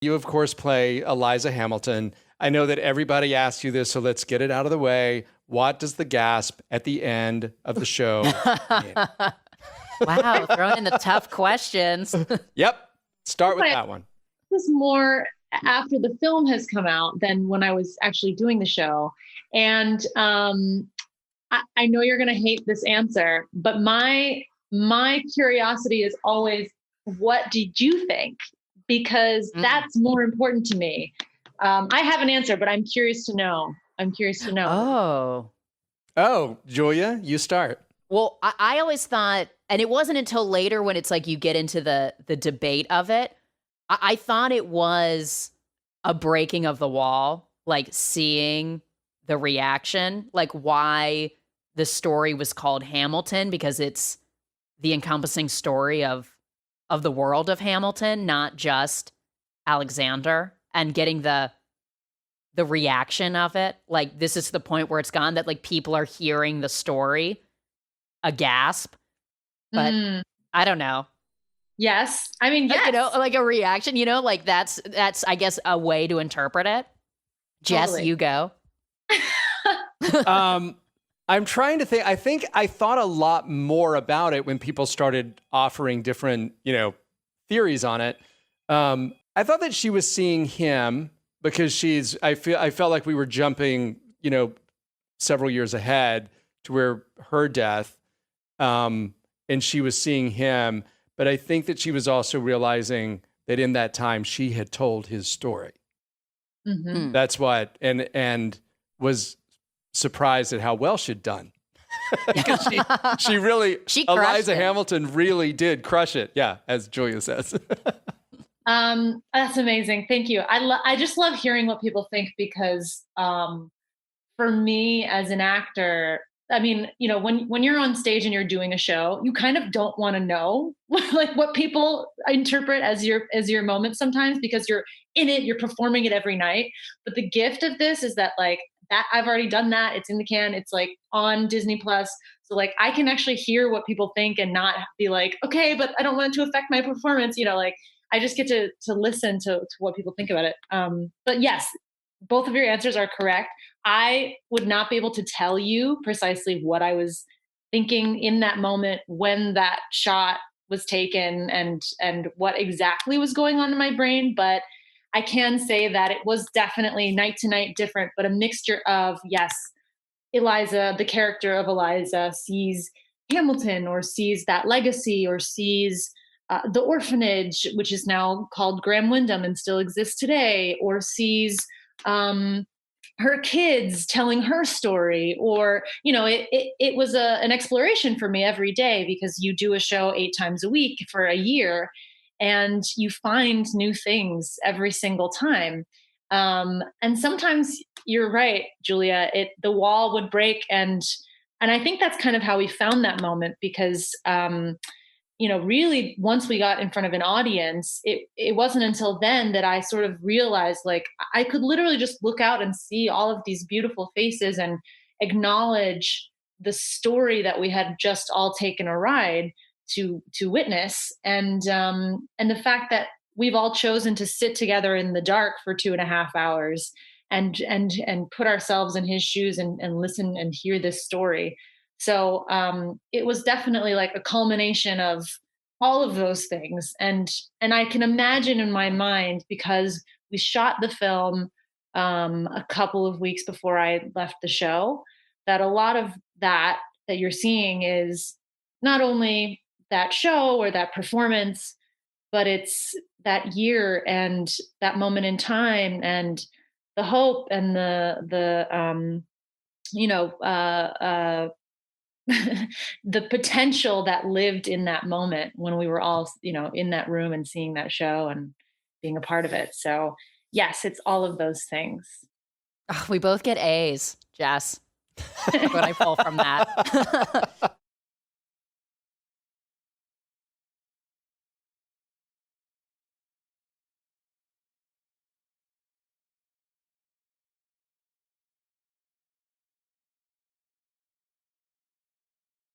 You, of course, play Eliza Hamilton. I know that everybody asks you this, so let's get it out of the way. What does the gasp at the end of the show mean? Wow, throwing in the tough questions. Yep. Start with that one. It was more after the film has come out than when I was actually doing the show. And I know you're going to hate this answer, but my curiosity is always, what did you think? Because that's more important to me. I have an answer, but I'm curious to know. Oh, Julia, you start. Well, I always thought, and it wasn't until later when it's like you get into the debate of it, I thought it was a breaking of the wall, like seeing the reaction, like why the story was called Hamilton, because it's the encompassing story of the world of Hamilton, not just Alexander, and getting the reaction of it. Like, this is the point where it's gone, that like people are hearing the story, a gasp, but I don't know. Yes. I mean, yes. You know, like a reaction, you know, like that's, I guess, a way to interpret it. Jess, you go. I'm trying to think. I think I thought a lot more about it when people started offering different, theories on it. I thought that she was seeing him because I felt like we were jumping, several years ahead to where her death, and she was seeing him. But I think that she was also realizing that in that time she had told his story. Mm-hmm. That's what, and was surprised at how well she'd done. Because she really, Eliza Hamilton really did crush it. Yeah, as Julia says. That's amazing. Thank you. I just love hearing what people think, because for me as an actor, I mean, when you're on stage and you're doing a show, you kind of don't want to know like what people interpret as your moment sometimes, because you're in it, you're performing it every night. But the gift of this is that like that I've already done that. It's in the can. It's like on Disney Plus. So like I can actually hear what people think and not be like, okay, but I don't want it to affect my performance. Like I just get to listen to what people think about it. But yes, both of your answers are correct. I would not be able to tell you precisely what I was thinking in that moment when that shot was taken and what exactly was going on in my brain. But I can say that it was definitely night to night different, but a mixture of, yes, Eliza, the character of Eliza, sees Hamilton or sees that legacy or sees the orphanage, which is now called Graham Windham and still exists today, or sees her kids telling her story, or, it was an exploration for me every day, because you do a show 8 times a week for a year and you find new things every single time. And sometimes you're right, Julia, the wall would break. And I think that's kind of how we found that moment, because, really once we got in front of an audience, it wasn't until then that I sort of realized, like, I could literally just look out and see all of these beautiful faces and acknowledge the story that we had just all taken a ride to witness. And the fact that we've all chosen to sit together in the dark for 2.5 hours and put ourselves in his shoes and listen and hear this story. So it was definitely like a culmination of all of those things. And I can imagine in my mind, because we shot the film a couple of weeks before I left the show, that a lot of that you're seeing is not only that show or that performance, but it's that year and that moment in time and the hope and the the potential that lived in that moment when we were all, in that room and seeing that show and being a part of it. So yes, it's all of those things. Oh, we both get A's, Jess. What I pull from that.